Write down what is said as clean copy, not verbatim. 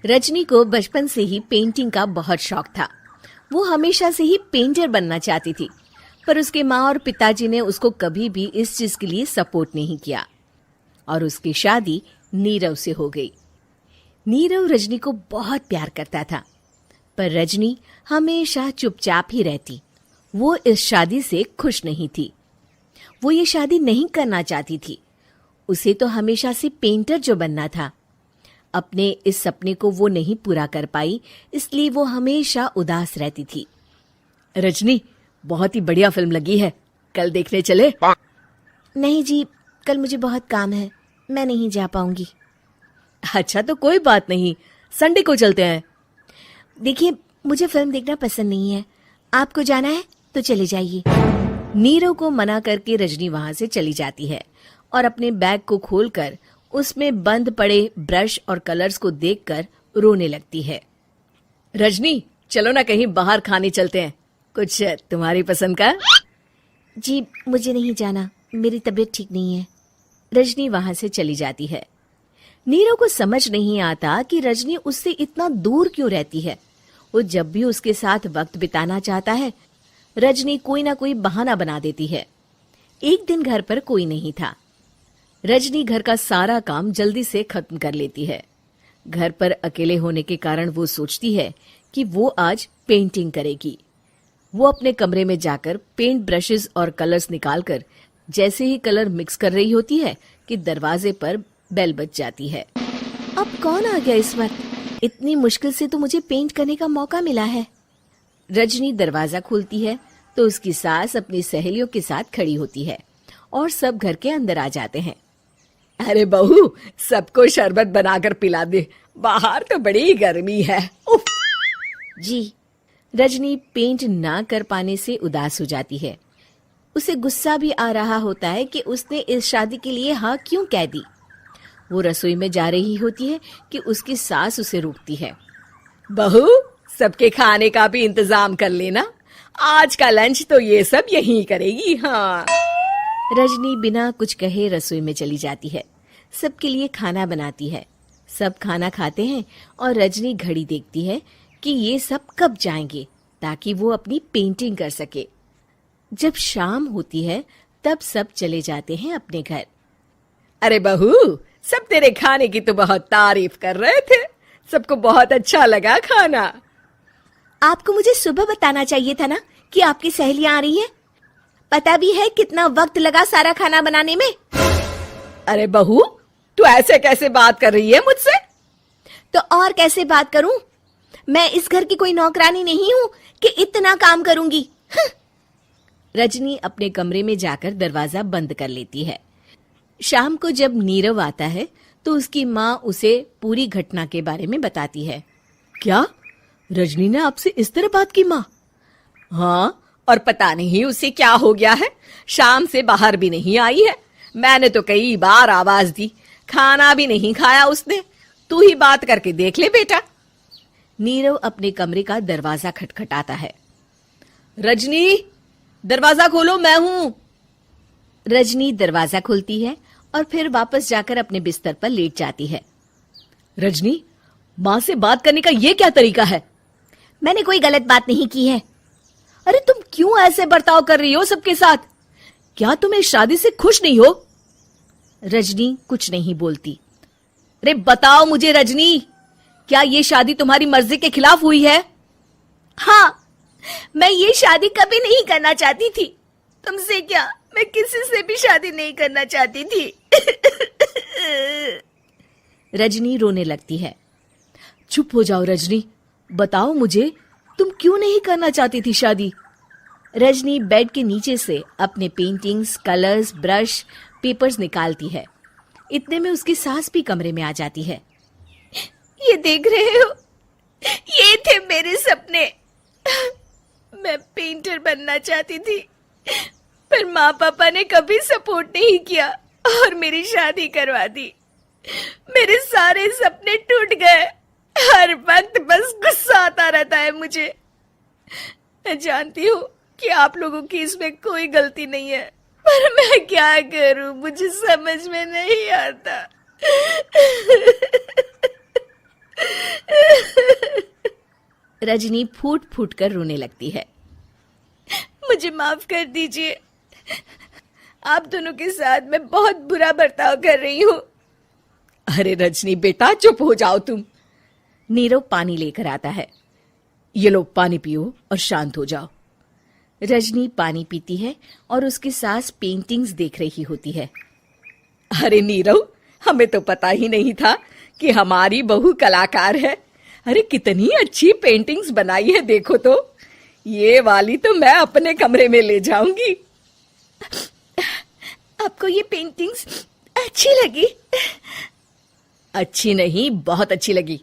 रजनी को बचपन से ही पेंटिंग का बहुत शौक था। वो हमेशा से ही पेंटर बनना चाहती थी, पर उसके माँ और पिताजी ने उसको कभी भी इस चीज के लिए सपोर्ट नहीं किया और उसकी शादी नीरव से हो गई। नीरव रजनी को बहुत प्यार करता था, पर रजनी हमेशा चुपचाप ही रहती। वो इस शादी से खुश नहीं थी। वो ये शादी नहीं करना चाहती थी। उसे तो हमेशा से पेंटर जो बनना था। अपने इस सपने को वो नहीं पूरा कर पाई, इसलिए वो हमेशा उदास रहती थी। रजनी, बहुत ही बढ़िया फिल्म लगी है, कल देखने चले? नहीं जी, कल मुझे बहुत काम है, मैं नहीं जा पाऊंगी। अच्छा तो कोई बात नहीं, संडे को चलते हैं। देखिए, मुझे फिल्म देखना पसंद नहीं है। आपको जाना है तो चले जाइए। नीरव को मना करके रजनी वहां से चली जाती है और अपने बैग को खोलकर उसमें बंद पड़े ब्रश और कलर्स को देखकर रोने लगती है। रजनी, चलो ना कहीं बाहर खाने चलते हैं, कुछ तुम्हारी पसंद का। जी, मुझे नहीं जाना, मेरी तबीयत ठीक नहीं है। रजनी वहां से चली जाती है। नीरव को समझ नहीं आता कि रजनी उससे इतना दूर क्यों रहती है। वो जब भी उसके साथ वक्त बिताना चाहता है, रजनी कोई ना कोई बहाना बना देती है। एक दिन घर पर कोई नहीं था। रजनी घर का सारा काम जल्दी से खत्म कर लेती है। घर पर अकेले होने के कारण वो सोचती है कि वो आज पेंटिंग करेगी। वो अपने कमरे में जाकर पेंट ब्रशेस और कलर्स निकालकर जैसे ही कलर मिक्स कर रही होती है कि दरवाजे पर बेल बज जाती है। अब कौन आ गया इस वक्त? इतनी मुश्किल से तो मुझे पेंट करने का मौका मिला है। रजनी दरवाजा खोलती है तो उसकी सास अपनी सहेलियों के साथ खड़ी होती है और सब घर के अंदर आ जाते हैं। अरे बहू, सबको शरबत बनाकर पिला दे, बाहर तो बड़ी गर्मी है। उफ। जी। रजनी पेंट ना कर पाने से उदास हो जाती है। उसे गुस्सा भी आ रहा होता है कि उसने इस शादी के लिए हाँ क्यों कह दी। वो रसोई में जा रही होती है कि उसकी सास उसे रोकती है। बहू, सबके खाने का भी इंतजाम कर लेना, आज का लंच तो ये सब यहीं करेगी। हाँ। रजनी बिना कुछ कहे रसोई में चली जाती है। सबके लिए खाना बनाती है। सब खाना खाते हैं और रजनी घड़ी देखती है कि ये सब कब जाएंगे ताकि वो अपनी पेंटिंग कर सके। जब शाम होती है तब सब चले जाते हैं अपने घर। अरे बहू, सब तेरे खाने की तो बहुत तारीफ कर रहे थे, सबको बहुत अच्छा लगा खाना। आपको मुझे सुबह बताना चाहिए था ना कि आपकी सहेलियां आ रही हैं। पता भी है कितना वक्त लगा सारा खाना बनाने में। अरे बहू, तू ऐसे कैसे बात कर रही है मुझसे? तो और कैसे बात करूं? मैं इस घर की कोई नौकरानी नहीं हूं कि इतना काम करूंगी। रजनी अपने कमरे में जाकर दरवाजा बंद कर लेती है। शाम को जब नीरव आता है तो उसकी माँ उसे पूरी घटना के बारे में बताती है। क्या रजनी ने आपसे इस तरह बात की माँ? हाँ, और पता नहीं उसे क्या हो गया है, शाम से बाहर भी नहीं आई है। मैंने तो कई बार आवाज दी, खाना भी नहीं खाया उसने। तू ही बात करके देख ले बेटा। नीरव अपने कमरे का दरवाजा खटखटाता है। रजनी, दरवाजा खोलो, मैं हूं। रजनी दरवाजा खोलती है और फिर वापस जाकर अपने बिस्तर पर लेट जाती है। रजनी, माँ से बात करने का ये क्या तरीका है? मैंने कोई गलत बात नहीं की है। अरे तुम क्यों ऐसे बर्ताव कर रही हो सबके साथ? क्या तुम इस शादी से खुश नहीं हो? रजनी कुछ नहीं बोलती। अरे बताओ मुझे रजनी, क्या ये शादी तुम्हारी मर्जी के खिलाफ हुई है? हाँ, मैं ये शादी कभी नहीं करना चाहती थी। तुमसे क्या, मैं किसी से भी शादी नहीं करना चाहती थी। रजनी रोने लगती है। चुप हो जाओ रजनी, बताओ मुझे, तुम क्यों नहीं करना चाहती थी शादी? रजनी बेड के नीचे से अपने पेंटिंग्स, कलर्स, ब्रश, पेपर्स निकालती है। इतने में उसकी सास भी कमरे में आ जाती है। ये देख रहे हो, ये थे मेरे सपने। मैं पेंटर बनना चाहती थी, पर माँ पापा ने कभी सपोर्ट नहीं किया और मेरी शादी करवा दी। मेरे सारे सपने टूट गए। हर वक्त बस गुस्सा आता रहता है मुझे। मैं जानती हूँ कि आप लोगों की इसमें कोई गलती नहीं है, पर मैं क्या करूं, मुझे समझ में नहीं आता। रजनी फूट फूट कर रोने लगती है। मुझे माफ कर दीजिए, आप दोनों के साथ मैं बहुत बुरा बर्ताव कर रही हूँ। अरे रजनी बेटा चुप हो जाओ तुम। नीरव पानी लेकर आता है। ये लो पानी पियो और शांत हो जाओ। रजनी पानी पीती है और उसकी सास पेंटिंग्स देख रही होती है। अरे नीरव, हमें तो पता ही नहीं था कि हमारी बहू कलाकार है। अरे कितनी अच्छी पेंटिंग्स बनाई है, देखो तो। ये वाली तो मैं अपने कमरे में ले जाऊंगी। आपको ये पेंटिंग्स अच्छी लगी? अच्छी नहीं, बहुत अच्छी लगी।